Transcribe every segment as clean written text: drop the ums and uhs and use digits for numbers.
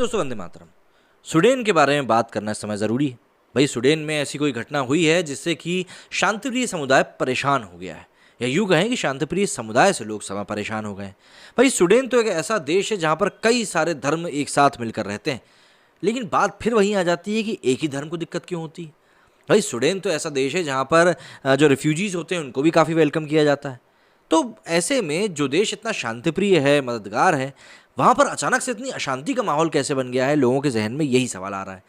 दोस्तों, वंदे मातरम। स्वीडन के बारे में बात करना इस समय ज़रूरी है। भाई, स्वीडन में ऐसी कोई घटना हुई है जिससे कि शांतिप्रिय समुदाय परेशान हो गया है, या यूँ कहें कि शांतिप्रिय समुदाय से लोग समा परेशान हो गए हैं। भाई, स्वीडन तो एक ऐसा देश है जहाँ पर कई सारे धर्म एक साथ मिलकर रहते हैं, लेकिन बात फिर वहीं आ जाती है कि एक ही धर्म को दिक्कत क्यों होती है। भाई, स्वीडन तो ऐसा देश है जहाँ पर जो रिफ्यूजीज़ होते हैं उनको भी काफ़ी वेलकम किया जाता है। तो ऐसे में जो देश इतना शांतिप्रिय है, मददगार है, वहाँ पर अचानक से इतनी अशांति का माहौल कैसे बन गया है, लोगों के ज़हन में यही सवाल आ रहा है।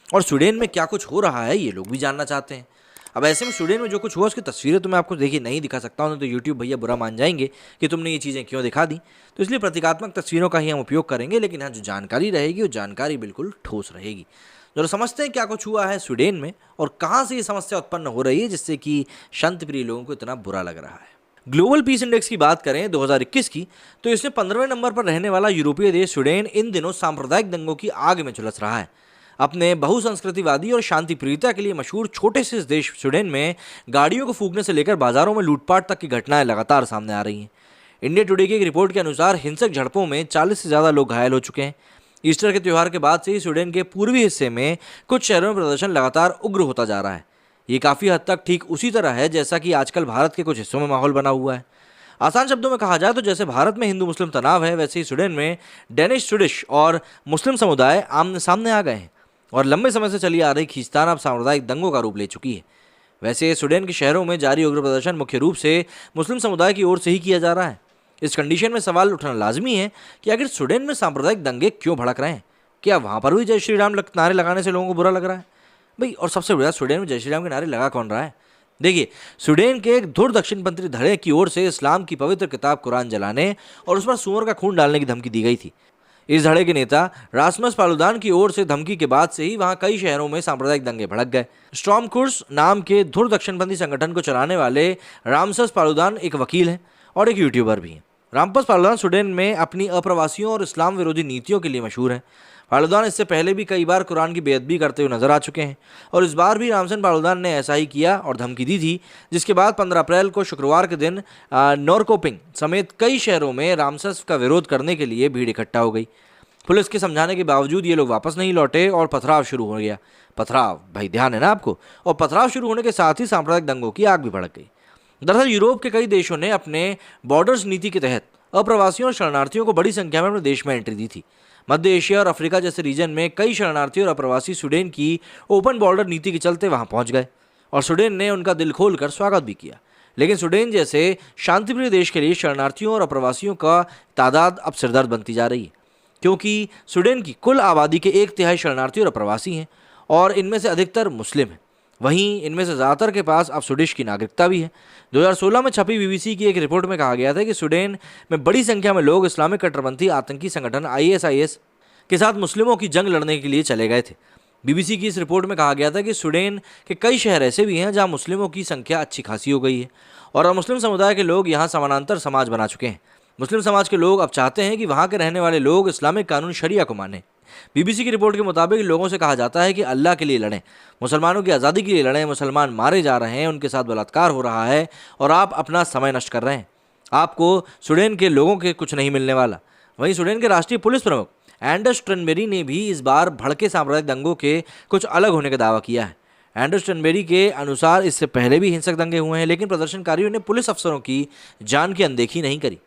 और स्वीडन में क्या कुछ हो रहा है, ये लोग भी जानना चाहते हैं। अब ऐसे में स्वीडन में जो कुछ हुआ उसकी तस्वीरें तो मैं आपको देखिए नहीं दिखा सकता हूँ, तो यूट्यूब भैया बुरा मान जाएंगे कि तुमने ये चीज़ें क्यों दिखा दी। तो इसलिए प्रतीकात्मक तस्वीरों का ही हम उपयोग करेंगे, लेकिन हाँ, जो जानकारी रहेगी वो जानकारी बिल्कुल ठोस रहेगी। जरा समझते हैं क्या कुछ हुआ है स्वीडन में और कहाँ से ये समस्या उत्पन्न हो रही है जिससे कि शांतिप्रिय लोगों को इतना बुरा लग रहा है। ग्लोबल पीस इंडेक्स की बात करें 2021 की, तो इसमें 15वें नंबर पर रहने वाला यूरोपीय देश स्वीडन इन दिनों सांप्रदायिक दंगों की आग में झुलस रहा है। अपने बहुसंस्कृतिवादी और शांति प्रियता के लिए मशहूर छोटे से इस देश स्वीडन में गाड़ियों को फूंकने से लेकर बाजारों में लूटपाट तक की घटनाएं लगातार सामने आ रही हैं। इंडिया टुडे की एक रिपोर्ट के अनुसार हिंसक झड़पों में 40 से ज़्यादा लोग घायल हो चुके हैं। ईस्टर के त्यौहार के बाद से ही स्वीडन के पूर्वी हिस्से में कुछ शहरों में प्रदर्शन लगातार उग्र होता जा रहा है। ये काफ़ी हद तक ठीक उसी तरह है जैसा कि आजकल भारत के कुछ हिस्सों में माहौल बना हुआ है। आसान शब्दों में कहा जाए तो जैसे भारत में हिंदू मुस्लिम तनाव है, वैसे ही स्वीडन में डेनिश स्वीडिश और मुस्लिम समुदाय आमने सामने आ गए हैं और लंबे समय से चली आ रही खींचतान अब सांप्रदायिक दंगों का रूप ले चुकी है। वैसे स्वीडन के शहरों में जारी उग्र प्रदर्शन मुख्य रूप से मुस्लिम समुदाय की ओर से ही किया जा रहा है। इस कंडीशन में सवाल उठना लाजमी है कि आखिर स्वीडन में सांप्रदायिक दंगे क्यों भड़क रहे हैं। क्या वहाँ पर भी जय श्री राम नारे लगाने से लोगों को बुरा लग रहा है? भाई, और सबसे बड़ा, स्वीडन में जय श्री राम के नारे लगा कौन रहा है? देखिए, स्वीडन के एक धुर दक्षिणपंथी धड़े की ओर से इस्लाम की पवित्र किताब कुरान जलाने और उस पर सूअर का खून डालने की धमकी दी गई थी। इस धड़े के नेता रासमस पालुदान की ओर से धमकी के बाद से ही वहां कई शहरों में सांप्रदायिक दंगे भड़क गए। स्टॉर्म कोर्स नाम के धुर दक्षिणपंथी संगठन को चलाने वाले रामसस पालुदान एक वकील हैं और एक यूट्यूबर भी हैं। रामपस पालुदान स्वीडन में अपनी अप्रवासियों और इस्लाम विरोधी नीतियों के लिए मशहूर हैं। पालुदान इससे पहले भी कई बार कुरान की बेअदबी करते हुए नजर आ चुके हैं और इस बार भी रामसन पालुदान ने ऐसा ही किया और धमकी दी थी, जिसके बाद 15 अप्रैल को शुक्रवार के दिन नॉरकोपिंग समेत कई शहरों में रामसस का विरोध करने के लिए भीड़ इकट्ठा हो गई। पुलिस के समझाने के बावजूद ये लोग वापस नहीं लौटे और पथराव शुरू हो गया। पथराव, भाई ध्यान है ना आपको? और पथराव शुरू होने के साथ ही सांप्रदायिक दंगों की आग भी भड़क गई। दरअसल यूरोप के कई देशों ने अपने बॉर्डर्स नीति के तहत अप्रवासियों और शरणार्थियों को बड़ी संख्या में अपने देश में एंट्री दी थी। मध्य एशिया और अफ्रीका जैसे रीजन में कई शरणार्थी और अप्रवासी स्वीडन की ओपन बॉर्डर नीति के चलते वहां पहुंच गए और स्वीडन ने उनका दिल खोलकर स्वागत भी किया। लेकिन स्वीडन जैसे शांतिप्रिय देश के लिए शरणार्थियों और अप्रवासियों का तादाद अब सिरदर्द बनती जा रही है, क्योंकि स्वीडन की कुल आबादी के 1/3 शरणार्थी और अप्रवासी हैं और इनमें से अधिकतर मुस्लिम हैं। वहीं इनमें से ज़्यादातर के पास अब स्वीडिश की नागरिकता भी है। 2016 में छपी बीबीसी की एक रिपोर्ट में कहा गया था कि स्वीडन में बड़ी संख्या में लोग इस्लामिक कट्टरपंथी आतंकी संगठन ISIS के साथ मुस्लिमों की जंग लड़ने के लिए चले गए थे। बीबीसी की इस रिपोर्ट में कहा गया था कि स्वीडन के कई शहर ऐसे भी हैं जहां मुस्लिमों की संख्या अच्छी खासी हो गई है और मुस्लिम समुदाय के लोग यहां समानांतर समाज बना चुके हैं। मुस्लिम समाज के लोग अब चाहते हैं कि वहां के रहने वाले लोग इस्लामिक कानून शरिया को माने। बीबीसी की रिपोर्ट के मुताबिक लोगों से कहा जाता है कि अल्लाह के लिए लड़ें, मुसलमानों की आज़ादी के लिए लड़ें, मुसलमान मारे जा रहे हैं, उनके साथ बलात्कार हो रहा है और आप अपना समय नष्ट कर रहे हैं। आपको स्वीडन के लोगों के कुछ नहीं मिलने वाला। वहीं स्वीडन के राष्ट्रीय पुलिस प्रमुख एंडर्स ट्रेनबेरी ने भी इस बार भड़के सांप्रदायिक दंगों के कुछ अलग होने का दावा किया है। एंडर्स ट्रेनबेरी के अनुसार इससे पहले भी हिंसक दंगे हुए हैं, लेकिन प्रदर्शनकारियों ने पुलिस अफसरों की जान की अनदेखी नहीं करी।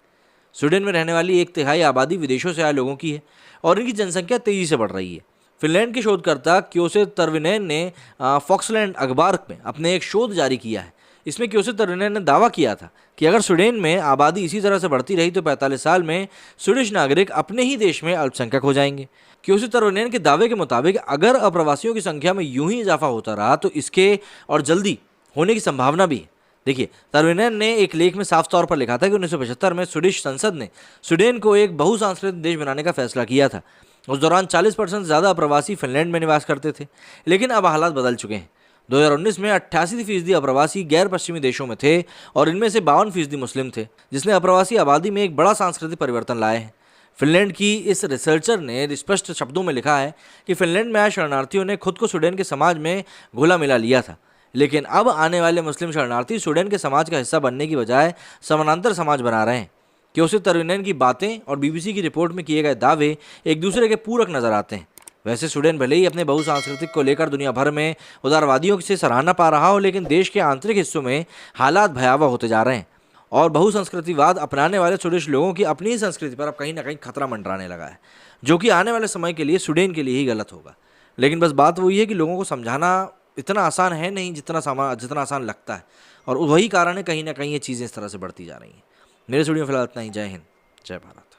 स्वीडन में रहने वाली 1/3 आबादी विदेशों से आए लोगों की है और इनकी जनसंख्या तेजी से बढ़ रही है। फिनलैंड के शोधकर्ता क्योसे तर्विनेन ने फॉक्सलैंड अखबार में अपने एक शोध जारी किया है। इसमें क्योसे तर्विनेन ने दावा किया था कि अगर स्वीडन में आबादी इसी तरह से बढ़ती रही तो 45 साल में स्वीडिश नागरिक अपने ही देश में अल्पसंख्यक हो जाएंगे। क्योसे तर्विनेन के दावे के मुताबिक अगर अप्रवासियों की संख्या में यूं ही इजाफा होता रहा तो इसके और जल्दी होने की संभावना भी है। देखिए, तर्विनेन ने एक लेख में साफ तौर पर लिखा था कि 1975 में स्वीडिश संसद ने स्वीडन को एक बहुसांस्कृतिक देश बनाने का फैसला किया था। उस दौरान 40% से ज़्यादा अप्रवासी फिनलैंड में निवास करते थे, लेकिन अब हालात बदल चुके हैं। 2019 में 88% अप्रवासी गैर पश्चिमी देशों में थे और इनमें से 52% मुस्लिम थे, जिसने अप्रवासी आबादी में एक बड़ा सांस्कृतिक परिवर्तन लाए हैं। फिनलैंड की इस रिसर्चर ने स्पष्ट शब्दों में लिखा है कि फिनलैंड में आए शरणार्थियों ने खुद को स्वीडन के समाज में घुला मिला लिया था, लेकिन अब आने वाले मुस्लिम शरणार्थी स्वीडन के समाज का हिस्सा बनने की बजाय समानांतर समाज बना रहे हैं। कि उसे तरुणैन की बातें और बीबीसी की रिपोर्ट में किए गए दावे एक दूसरे के पूरक नजर आते हैं। वैसे स्वीडन भले ही अपने बहुसांस्कृतिक को लेकर दुनिया भर में उदारवादियों से सराहना पा रहा हो, लेकिन देश के आंतरिक हिस्सों में हालात भयावह होते जा रहे हैं और बहुसंस्कृतिवाद अपनाने वाले स्वीडिश लोगों की अपनी संस्कृति पर अब कहीं ना कहीं खतरा मंडराने लगा है, जो कि आने वाले समय के लिए स्वीडन के लिए ही गलत होगा। लेकिन बस बात वही है कि लोगों को समझाना इतना आसान है नहीं जितना आसान लगता है, और वही कारण है कहीं ना कहीं ये चीज़ें इस तरह से बढ़ती जा रही हैं। मेरे स्टूडियो में फिलहाल इतना ही। जय हिंद, जय भारत।